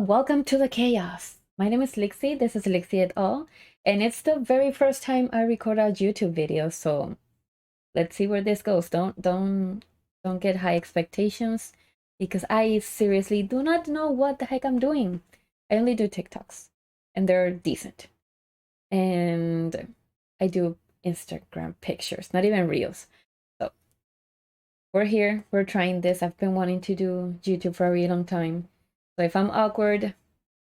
welcome to the chaos. My name is Lixie. This is Lixie et al. And it's the very first time I record a YouTube video, so let's see where this goes. Don't get high expectations because I seriously do not know what the heck I'm doing. I only do TikToks and they're decent. And I do Instagram pictures, not even reels. So we're here, we're trying this. I've been wanting to do YouTube for a really long time. So if I'm awkward,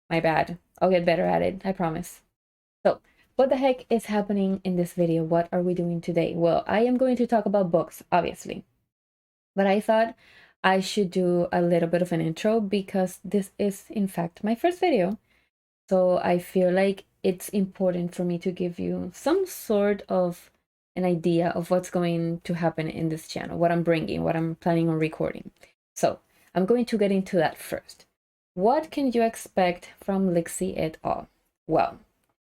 my bad. I'll get better at it, I promise. So, what the heck is happening in this video? What are we doing today? Well, I am going to talk about books, obviously. But I thought I should do a little bit of an intro because this is, in fact, my first video. So I feel like it's important for me to give you some sort of an idea of what's going to happen in this channel, what I'm bringing, what I'm planning on recording. So I'm going to get into that first. What can you expect from Lixie et al? Well,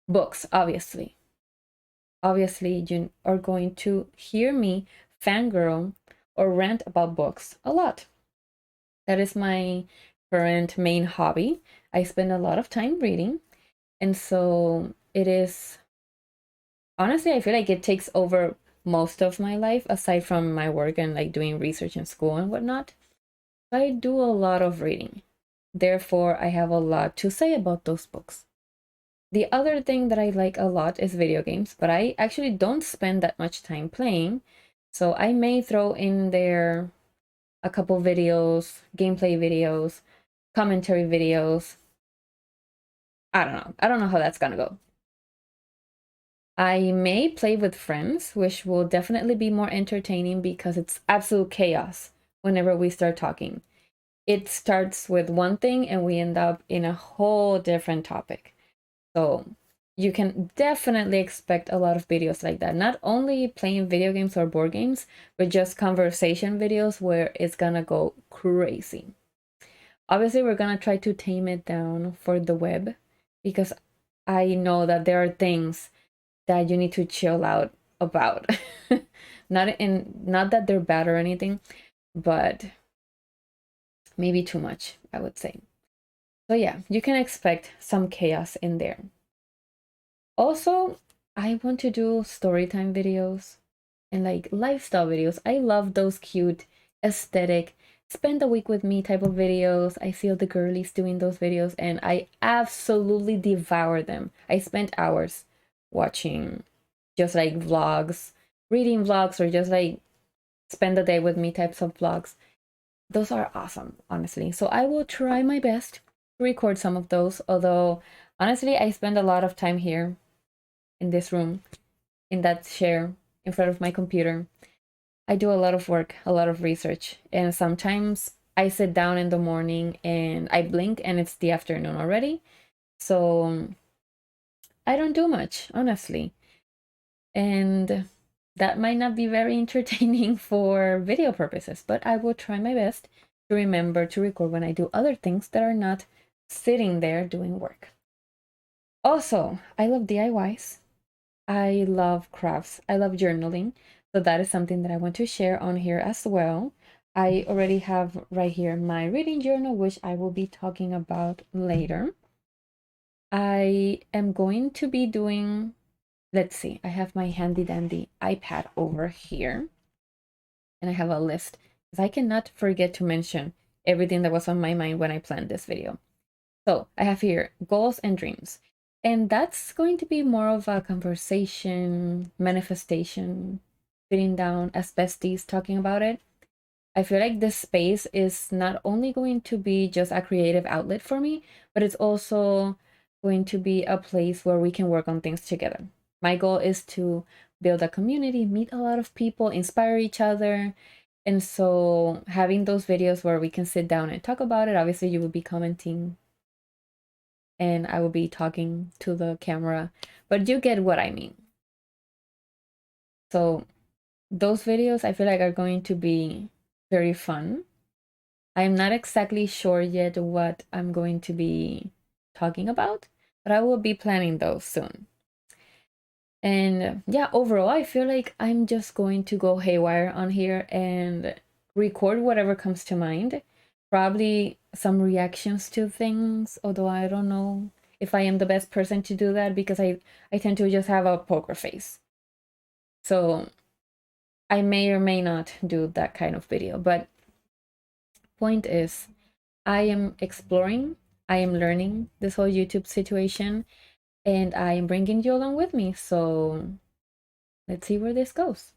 books, obviously. Obviously, you are going to hear me fangirl or rant about books a lot. That is my current main hobby. I spend a lot of time reading, and so it is, honestly, I feel like it takes over most of my life aside from my work and like doing research in school and whatnot. I do a lot of reading. Therefore, I have a lot to say about those books. The other thing that I like a lot is video games, but I actually don't spend that much time playing. So I may throw in there a couple videos, gameplay videos, commentary videos. I don't know. I don't know how that's gonna go. I may play with friends, which will definitely be more entertaining because it's absolute chaos whenever we start talking. It starts with one thing and we end up in a whole different topic. So you can definitely expect a lot of videos like that. Not only playing video games or board games, but just conversation videos where it's gonna go crazy. Obviously, we're gonna try to tame it down for the web because I know that there are things that you need to chill out about. Not that they're bad or anything, but maybe too much, I would say. So yeah, you can expect some chaos in there. Also, I want to do storytime videos and like lifestyle videos. I love those cute, aesthetic, spend a week with me type of videos. I feel the girlies doing those videos and I absolutely devour them. I spent hours watching just like vlogs, reading vlogs, or just like spend the day with me types of vlogs. Those are awesome, honestly. So I will try my best to record some of those, although honestly, I spend a lot of time here in this room, in that chair, in front of my computer. I do a lot of work, a lot of research, and sometimes I sit down in the morning and I blink and it's the afternoon already. So I don't do much, honestly. And that might not be very entertaining for video purposes, but I will try my best to remember to record when I do other things that are not sitting there doing work. Also, I love DIYs. I love crafts. I love journaling. So that is something that I want to share on here as well. I already have right here my reading journal, which I will be talking about later. I am going to be doing, let's see, I have my handy dandy iPad over here. And I have a list because I cannot forget to mention everything that was on my mind when I planned this video. So I have here goals and dreams. And that's going to be more of a conversation, manifestation, sitting down as besties talking about it. I feel like this space is not only going to be just a creative outlet for me, but it's also going to be a place where we can work on things together. My goal is to build a community, meet a lot of people, inspire each other. And so having those videos where we can sit down and talk about it, obviously you will be commenting and I will be talking to the camera, but you get what I mean. So those videos I feel like are going to be very fun. I'm not exactly sure yet what I'm going to be talking about, but I will be planning those soon. And yeah, overall, I feel like I'm just going to go haywire on here and record whatever comes to mind. Probably some reactions to things, although I don't know if I am the best person to do that because I tend to just have a poker face. So I may or may not do that kind of video. But point is, I am exploring, I am learning this whole YouTube situation, and I am bringing you along with me. So let's see where this goes.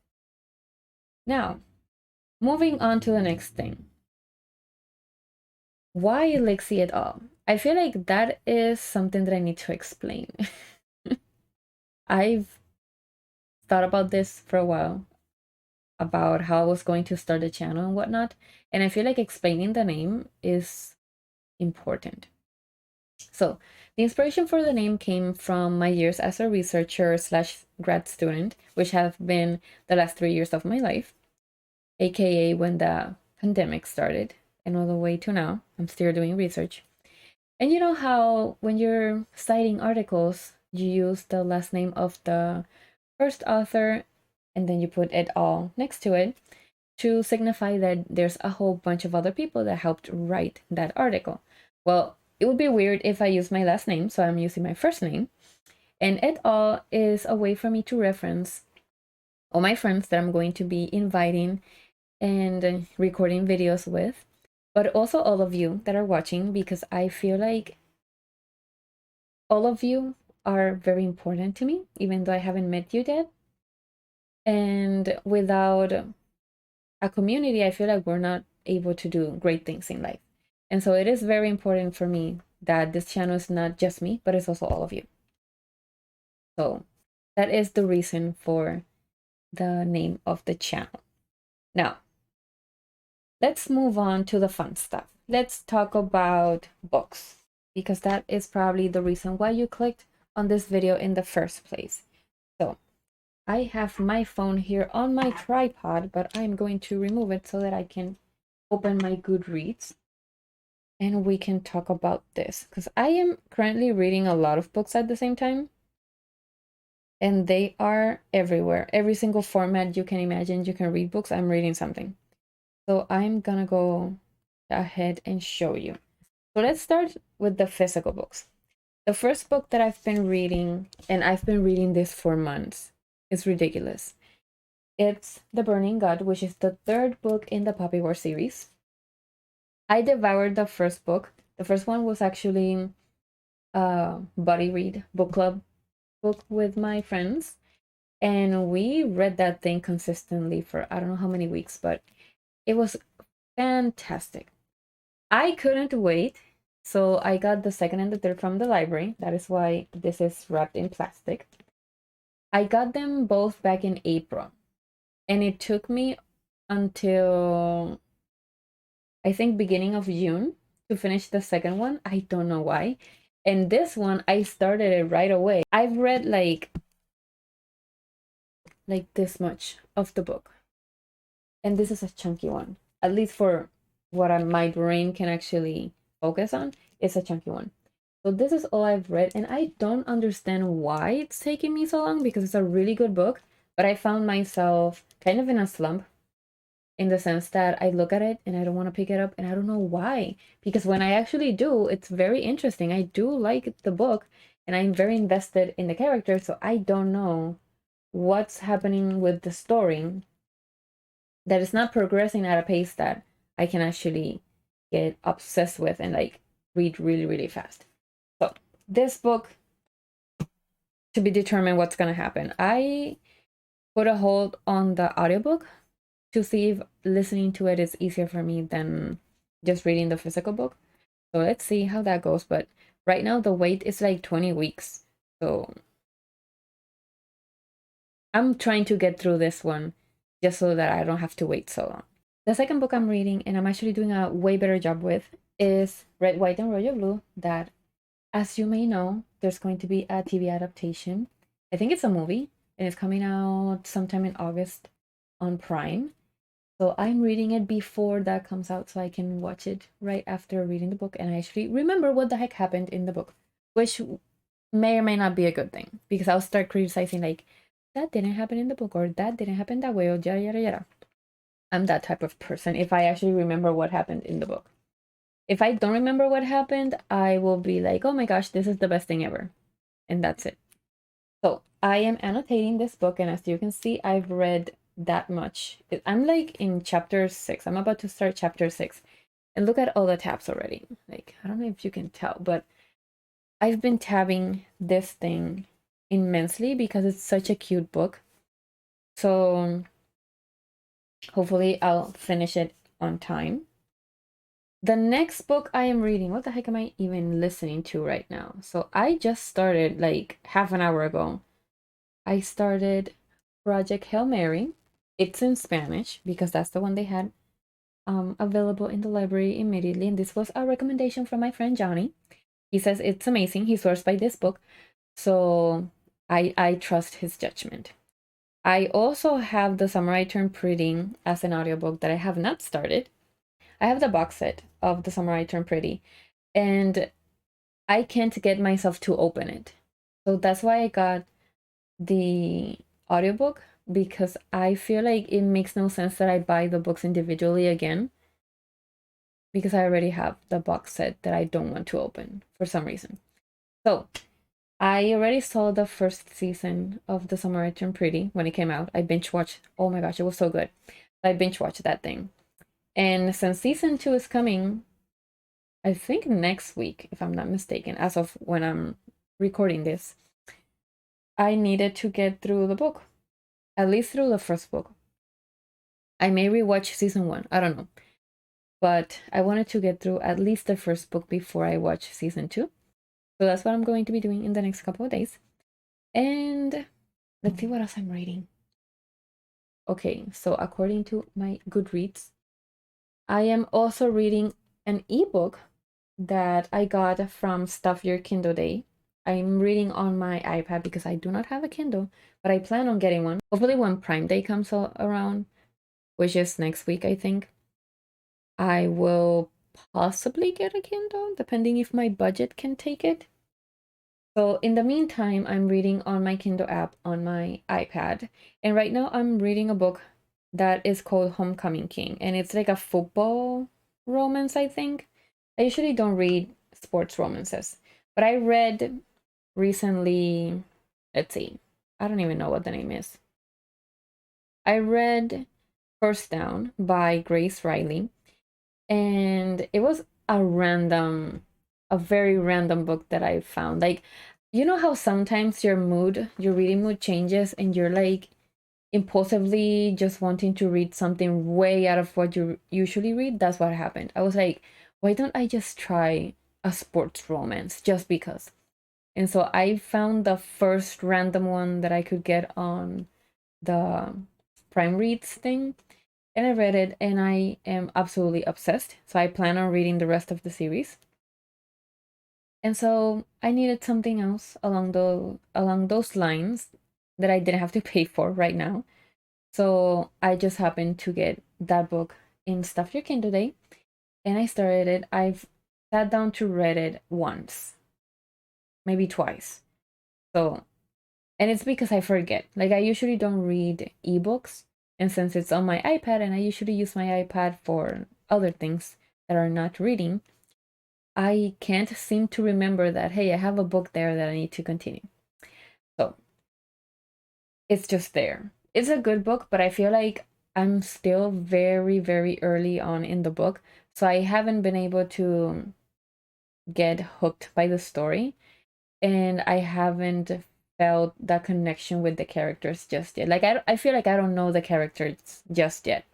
Now, moving on to the next thing. Why Elixir at all? I feel like that is something that I need to explain. I've thought about this for a while, about how I was going to start a channel and whatnot, and I feel like explaining the name is important. So, the inspiration for the name came from my years as a researcher slash grad student, which have been the last 3 years of my life, aka when the pandemic started, and all the way to now. I'm still doing research. And you know how when you're citing articles, you use the last name of the first author and then you put et al. Next to it to signify that there's a whole bunch of other people that helped write that article. Well, it would be weird if I use my last name, so I'm using my first name. And et al. Is a way for me to reference all my friends that I'm going to be inviting and recording videos with, but also all of you that are watching, because I feel like all of you are very important to me, even though I haven't met you yet. And without a community, I feel like we're not able to do great things in life. And so it is very important for me that this channel is not just me, but it's also all of you. So that is the reason for the name of the channel. Now, let's move on to the fun stuff. Let's talk about books, because that is probably the reason why you clicked on this video in the first place. So I have my phone here on my tripod, but I'm going to remove it so that I can open my Goodreads and we can talk about this, because I am currently reading a lot of books at the same time, and they are everywhere. Every single format you can imagine, you can read books. I'm reading something. So I'm gonna go ahead and show you. So let's start with the physical books. The first book that I've been reading, and I've been reading this for months, it's ridiculous. It's The Burning God, which is the third book in the Poppy War series. I devoured the first book. The first one was actually a buddy read book club book with my friends, and we read that thing consistently for I don't know how many weeks, but it was fantastic. I couldn't wait, so I got the second and the third from the library. That is why this is wrapped in plastic. I got them both back in April, and it took me until I think beginning of June to finish the second one. I don't know why. And this one, I started it right away. I've read like this much of the book. And this is a chunky one. At least for what my brain can actually focus on, it's a chunky one. So this is all I've read, and I don't understand why it's taking me so long, because it's a really good book, but I found myself kind of in a slump, in the sense that I look at it and I don't want to pick it up, and I don't know why. Because when I actually do, it's very interesting. I do like the book, and I'm very invested in the character, so I don't know what's happening with the story that is not progressing at a pace that I can actually get obsessed with and like read really, really fast. So this book, to be determined what's gonna happen. I put a hold on the audiobook to see if listening to it is easier for me than just reading the physical book. So let's see how that goes. But right now the wait is like 20 weeks. So I'm trying to get through this one just so that I don't have to wait so long. The second book I'm reading, and I'm actually doing a way better job with, is Red, White, and Royal Blue, that, as you may know, there's going to be a TV adaptation. I think it's a movie, and it's coming out sometime in August on Prime. So I'm reading it before that comes out so I can watch it right after reading the book and I actually remember what the heck happened in the book, which may or may not be a good thing, because I'll start criticizing like, that didn't happen in the book, or that didn't happen that way, or yada yada yada. I'm that type of person if I actually remember what happened in the book. If I don't remember what happened, I will be like, oh my gosh, this is the best thing ever. And that's it. So I am annotating this book, and as you can see, I've read that much. I'm like in chapter 6. I'm about to start chapter 6. And look at all the tabs already. Like, I don't know if you can tell, but I've been tabbing this thing immensely because it's such a cute book. So hopefully I'll finish it on time. The next book I am reading, what the heck am I even listening to right now? So I just started like half an hour ago. I started Project Hail Mary. It's in Spanish because that's the one they had available in the library immediately. And this was a recommendation from my friend Johnny. He says it's amazing. He swears by this book. So I trust his judgment. I also have The Samurai Turned Pretty as an audiobook that I have not started. I have the box set of The Samurai Turned Pretty, and I can't get myself to open it. So that's why I got the audiobook, because I feel like it makes no sense that I buy the books individually again, because I already have the box set that I don't want to open for some reason. So I already saw the first season of The Samurai Turned Pretty when it came out. I binge watched. Oh my gosh, it was so good. I binge watched that thing. And since season 2 is coming, I think next week, if I'm not mistaken, as of when I'm recording this, I needed to get through the book, at least through the first book. I may rewatch season 1, I don't know. But I wanted to get through at least the first book before I watch season 2. So that's what I'm going to be doing in the next couple of days. And let's see what else I'm reading. Okay, so according to my Goodreads, I am also reading an ebook that I got from Stuff Your Kindle Day. I'm reading on my iPad because I do not have a Kindle, but I plan on getting one. Hopefully when Prime Day comes around, which is next week, I think, I will possibly get a Kindle, depending if my budget can take it. So in the meantime, I'm reading on my Kindle app on my iPad. And right now I'm reading a book that is called Homecoming King. And it's like a football romance, I think. I usually don't read sports romances. But I read recently, let's see, I don't even know what the name is. I read First Down by Grace Riley. And it was a very random book that I found. Like, you know how sometimes your reading mood changes and you're like impulsively just wanting to read something way out of what you usually read? That's what happened. I was like, why don't I just try a sports romance just because? And so I found the first random one that I could get on the Prime Reads thing, and I read it, and I am absolutely obsessed. So I plan on reading the rest of the series. And so I needed something else along those lines that I didn't have to pay for right now. So I just happened to get that book in Stuff Your Kindle Day, and I started it. I've sat down to read it once, maybe twice. So, and it's because I forget. Like, I usually don't read ebooks, and since it's on my iPad and I usually use my iPad for other things that are not reading, I can't seem to remember that, hey, I have a book there that I need to continue. So it's just there. It's a good book, but I feel like I'm still very, very early on in the book. So I haven't been able to get hooked by the story. And I haven't felt that connection with the characters just yet. Like, I feel like I don't know the characters just yet.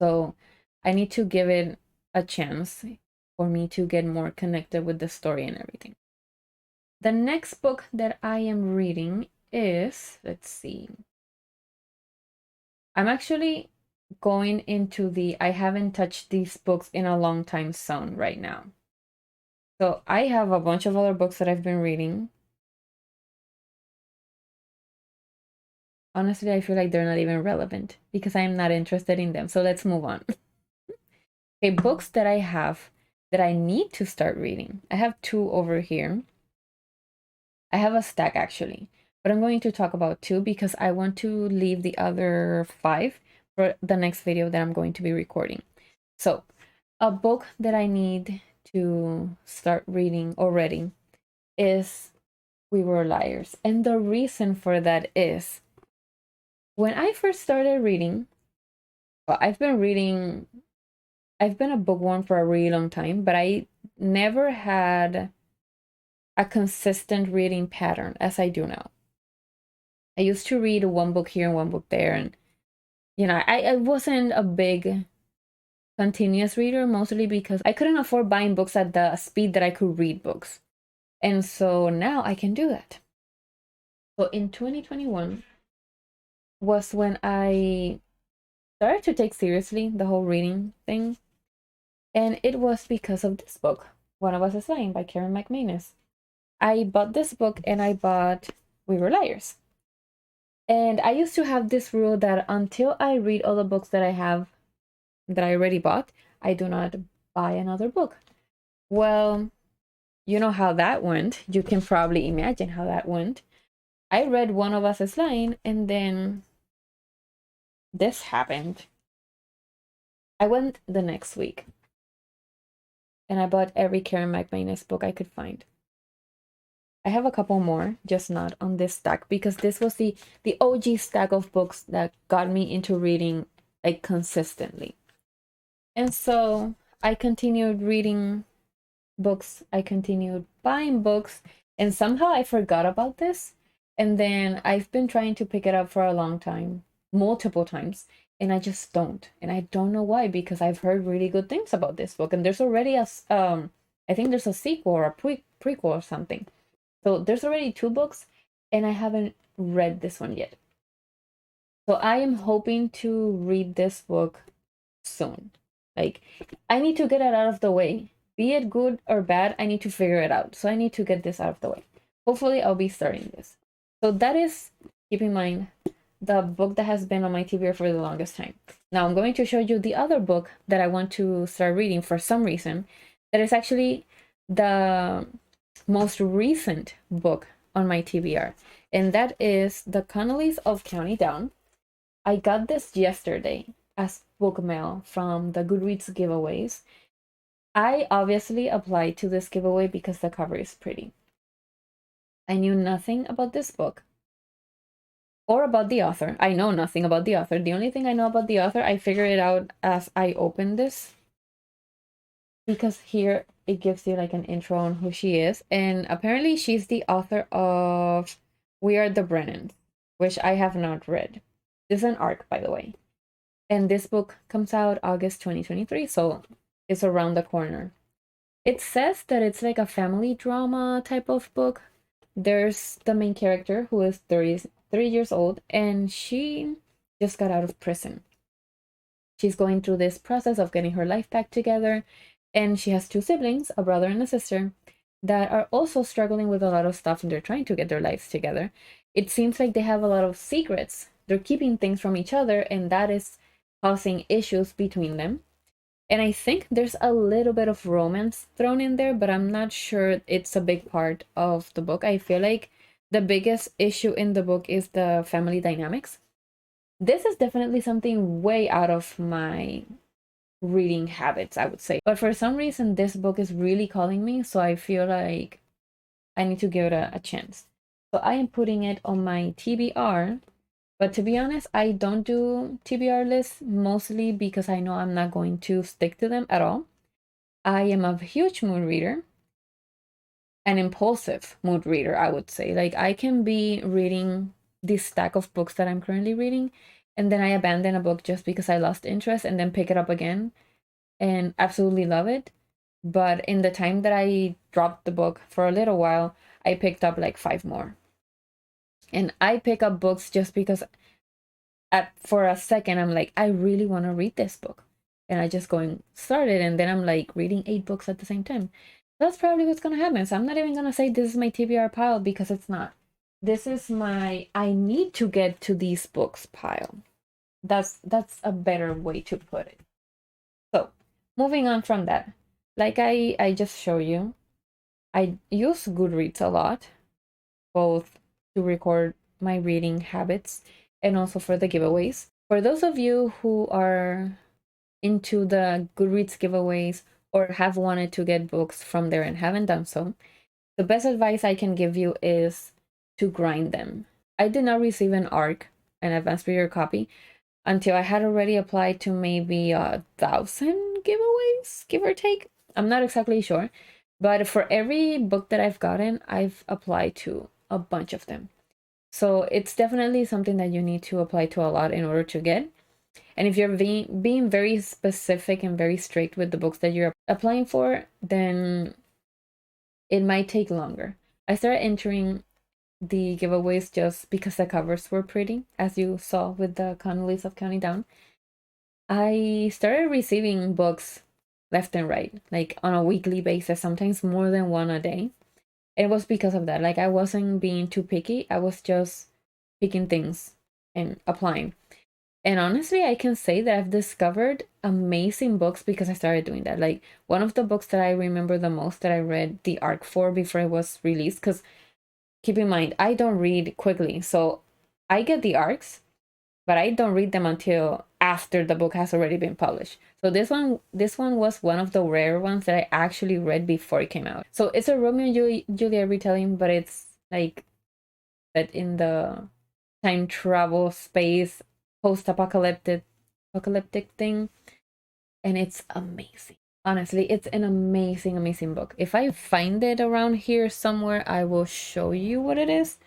So I need to give it a chance for me to get more connected with the story and everything. The next book that I am reading is, let's see. I'm actually going into the I haven't touched these books in a long time zone right now. So I have a bunch of other books that I've been reading. Honestly, I feel like they're not even relevant because I'm not interested in them. So let's move on. Okay, books that I have that I need to start reading. I have 2 over here. I have a stack actually, but I'm going to talk about 2 because I want to leave the other 5 for the next video that I'm going to be recording. So A book that I need to start reading already is We Were Liars. And the reason for that is when I first started reading, well, I've been a bookworm for a really long time, but I never had a consistent reading pattern as I do now. I used to read one book here and one book there, and I wasn't a big continuous reader, mostly because I couldn't afford buying books at the speed that I could read books. And so now I can do that. So in 2021 was when I started to take seriously the whole reading thing. And it was because of this book, One of Us is Lying by Karen McManus. I bought this book and I bought We Were Liars. And I used to have this rule that until I read all the books that I already bought, I do not buy another book. Well, you know how that went. You can probably imagine how that went. I read One of Us is Lying, and then this happened. I went the next week and I bought every Karen McManus book I could find. I have a couple more, just not on this stack, because this was the OG stack of books that got me into reading like consistently. And so I continued reading books, I continued buying books, and somehow I forgot about this. And then I've been trying to pick it up for a long time, multiple times, and I just don't. And I don't know why, because I've heard really good things about this book, and there's already I think there's a sequel or a prequel or something. So there's already 2 books, and I haven't read this one yet. So I am hoping to read this book soon. Like, I need to get it out of the way. Be it good or bad, I need to figure it out. So I need to get this out of the way. Hopefully, I'll be starting this. So that is, keep in mind, the book that has been on my TBR for the longest time. Now I'm going to show you the other book that I want to start reading for some reason. That is actually the most recent book on my TBR. And that is The Connellys of County Down. I got this yesterday as book mail from the Goodreads giveaways. I obviously applied to this giveaway because the cover is pretty. I knew nothing about this book or about the author. I know nothing about the author. The only thing I know about the author, I figured it out as I opened this, because here it gives you like an intro on who she is. And apparently she's the author of We Are the Brennans, which I have not read. This is an arc, by the way. And this book comes out August 2023, so it's around the corner. It says that it's like a family drama type of book. There's the main character who is 33 years old, and she just got out of prison. She's going through this process of getting her life back together, and she has 2 siblings, a brother and a sister, that are also struggling with a lot of stuff, and they're trying to get their lives together. It seems like they have a lot of secrets. They're keeping things from each other, and that is causing issues between them. And I think there's a little bit of romance thrown in there, but I'm not sure it's a big part of the book. I feel like the biggest issue in the book is the family dynamics. This is definitely something way out of my reading habits, I would say. But for some reason, this book is really calling me, so I feel like I need to give it a chance. So I am putting it on my TBR. But to be honest, I don't do TBR lists, mostly because I know I'm not going to stick to them at all. I am a huge mood reader, an impulsive mood reader, I would say. Like, I can be reading this stack of books that I'm currently reading, and then I abandon a book just because I lost interest, and then pick it up again and absolutely love it. But in the time that I dropped the book for a little while, I picked up like 5 more. And I pick up books just because for a second I'm like, I really want to read this book, and I just go and start it, and then I'm like reading 8 books at the same time. That's probably what's gonna happen. So I'm not even gonna say this is my TBR pile, because it's not. This is my I need to get to these books pile. That's a better way to put it. So moving on from that, like I just show you, I use Goodreads a lot, both to record my reading habits and also for the giveaways. For those of you who are into the Goodreads giveaways or have wanted to get books from there and haven't done so, the best advice I can give you is to grind them. I did not receive an ARC, an advanced reader copy, until I had already applied to maybe 1,000 giveaways, give or take. I'm not exactly sure, but for every book that I've gotten, I've applied to a bunch of them. So it's definitely something that you need to apply to a lot in order to get. And if you're being very specific and very strict with the books that you're applying for, then it might take longer. I started entering the giveaways just because the covers were pretty, as you saw with the Connolly's of Counting Down. I started receiving books left and right, like on a weekly basis, sometimes more than one a day. It was because of that. Like I wasn't being too picky. I was just picking things and applying. And honestly, I can say that I've discovered amazing books because I started doing that. Like one of the books that I remember the most that I read the arc for before it was released, because keep in mind, I don't read quickly. So I get the arcs, but I don't read them until after the book has already been published. So this one was one of the rare ones that I actually read before it came out. So it's a Romeo and Juliet retelling, but it's like that in the time travel space post-apocalyptic thing, and it's amazing. Honestly, it's an amazing book. If I find it around here somewhere, I will show you what it is.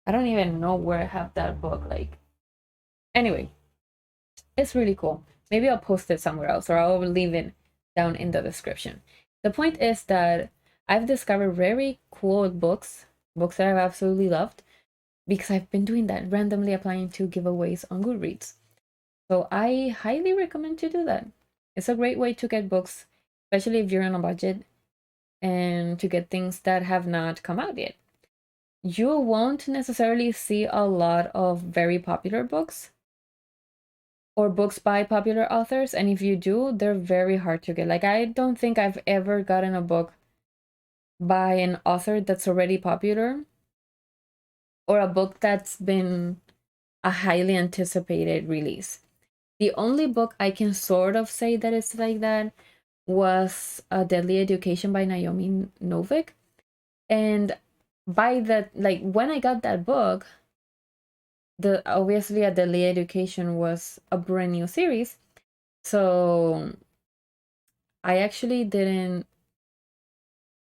I don't even know where I have that book. Like, anyway, it's really cool. Maybe I'll post it somewhere else, or I'll leave it down in the description. The point is that I've discovered very cool books that I've absolutely loved, because I've been doing that, randomly applying to giveaways on Goodreads. So I highly recommend to do that. It's a great way to get books, especially if you're on a budget, and to get things that have not come out yet. You won't necessarily see a lot of very popular books or books by popular authors, and if you do, they're very hard to get. Like I don't think I've ever gotten a book by an author that's already popular, or a book that's been a highly anticipated release. The only book I can sort of say that it's like that was A Deadly Education by Naomi Novik. And by that, like when I got that book, the obviously A Deadly Education was a brand new series. So I actually didn't,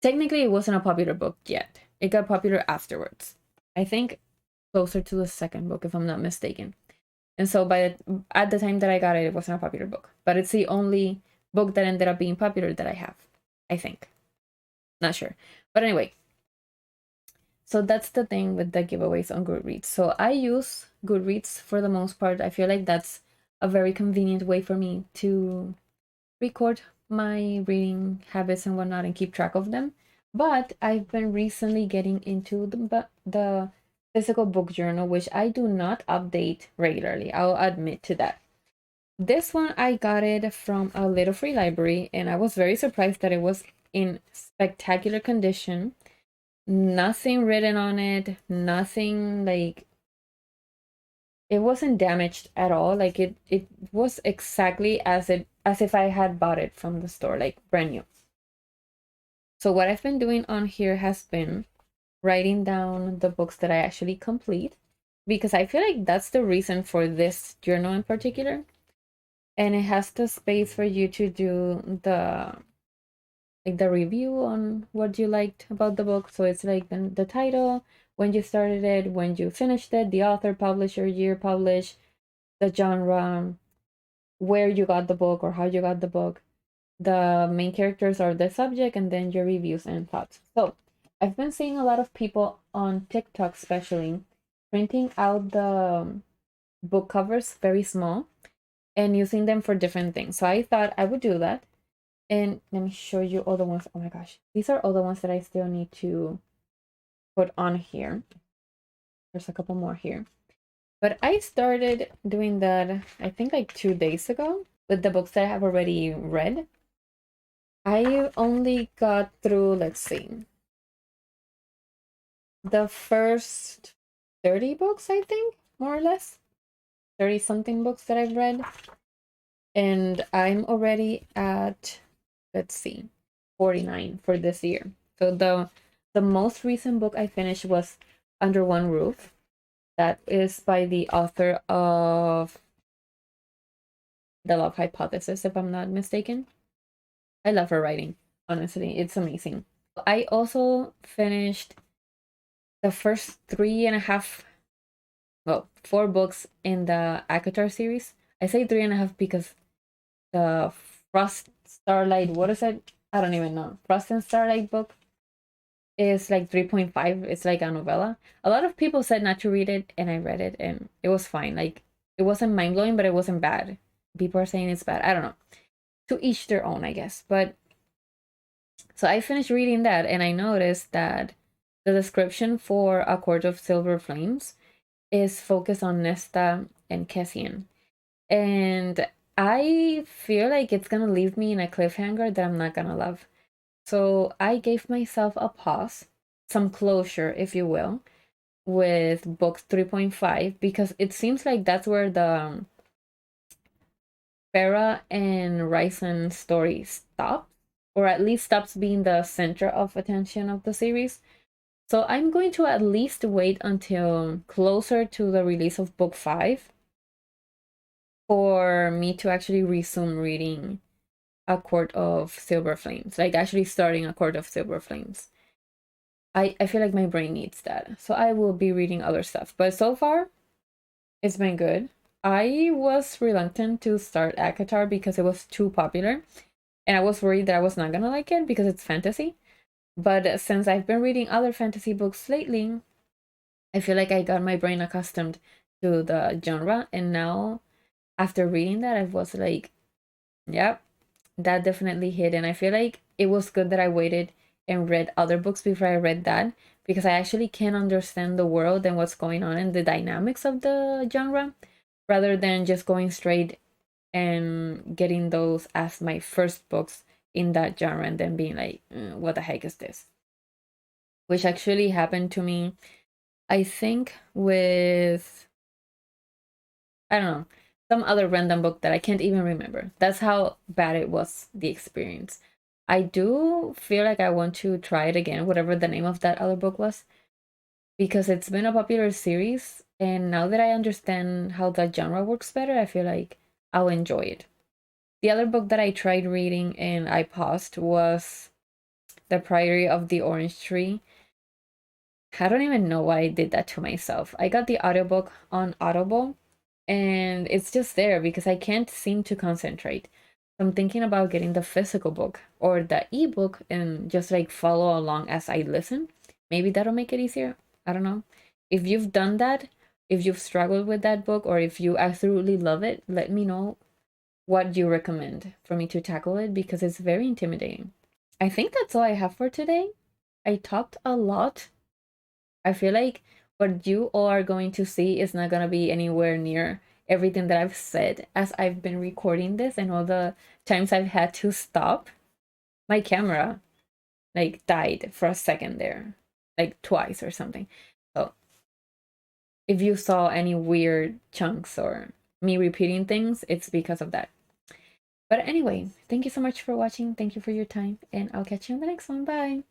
technically it wasn't a popular book yet. It got popular afterwards. I think closer to the second book, if I'm not mistaken. And so at the time that I got it, it wasn't a popular book. But it's the only book that ended up being popular that I have, I think. Not sure. But anyway, so that's the thing with the giveaways on Goodreads. So I use Goodreads for the most part. I feel like that's a very convenient way for me to record my reading habits and whatnot and keep track of them. But I've been recently getting into the physical book journal, which I do not update regularly. I'll admit to that. This one, I got it from a little free library, and I was very surprised that it was in spectacular condition. Nothing written on it, nothing like, it wasn't damaged at all. Like it was exactly as if I had bought it from the store, like brand new. So what I've been doing on here has been writing down the books that I actually complete, because I feel like that's the reason for this journal in particular. And it has the space for you to do the review on what you liked about the book. So it's like the title, when you started it, when you finished it, the author, publisher, year published, the genre, where you got the book or how you got the book, the main characters or the subject, and then your reviews and thoughts. So I've been seeing a lot of people on TikTok, especially, printing out the book covers very small and using them for different things. So I thought I would do that. And let me show you all the ones. Oh my gosh. These are all the ones that I still need to put on here. There's a couple more here. But I started doing that, I think like 2 days ago, with the books that I have already read. I only got through, let's see, the first 30 books, I think, more or less. 30 something books that I've read. And I'm already at, let's see, 49 for this year. So the most recent book I finished was Under One Roof. That is by the author of The Love Hypothesis, if I'm not mistaken. I love her writing, honestly. It's amazing. I also finished the first 3.5, well, 4 books in the ACOTAR series. I say 3.5 because the Frost Starlight, what is it? I don't even know. Frost and Starlight book is like 3.5. It's like a novella. A lot of people said not to read it, and I read it, and it was fine. Like, it wasn't mind blowing, but it wasn't bad. People are saying it's bad. I don't know. To each their own, I guess. But so I finished reading that, and I noticed that the description for A Court of Silver Flames is focused on Nesta and Cassian. And I feel like it's gonna leave me in a cliffhanger that I'm not gonna love. So I gave myself a pause, some closure, if you will, with book 3.5, because it seems like that's where the Farah and Ryson story stops, or at least stops being the center of attention of the series. So I'm going to at least wait until closer to the release of book 5 for me to actually resume reading A Court of Silver Flames, like actually starting A Court of Silver Flames. I feel like my brain needs that. So I will be reading other stuff. But so far, it's been good. I was reluctant to start ACOTAR because it was too popular. And I was worried that I was not gonna like it because it's fantasy. But since I've been reading other fantasy books lately, I feel like I got my brain accustomed to the genre. And now, after reading that, I was like, yep, that definitely hit. And I feel like it was good that I waited and read other books before I read that, because I actually can understand the world and what's going on and the dynamics of the genre, rather than just going straight and getting those as my first books in that genre and then being like, what the heck is this? Which actually happened to me, I think, with, I don't know, some other random book that I can't even remember. That's how bad it was, the experience. I do feel like I want to try it again, whatever the name of that other book was, because it's been a popular series, and now that I understand how the genre works better, I feel like I'll enjoy it. The other book that I tried reading and I paused was The Priory of the Orange Tree. I don't even know why I did that to myself. I got the audiobook on Audible, and it's just there because I can't seem to concentrate. I'm thinking about getting the physical book or the ebook and just like follow along as I listen. Maybe that'll make it easier. I don't know. If you've done that, if you've struggled with that book, or if you absolutely love it, let me know what you recommend for me to tackle it, because it's very intimidating. I think that's all I have for today. I talked a lot. I feel like what you all are going to see is not going to be anywhere near everything that I've said as I've been recording this, and all the times I've had to stop. My camera like died for a second there, like twice or something. So if you saw any weird chunks or me repeating things, it's because of that. But anyway, thank you so much for watching. Thank you for your time, and I'll catch you in the next one. Bye.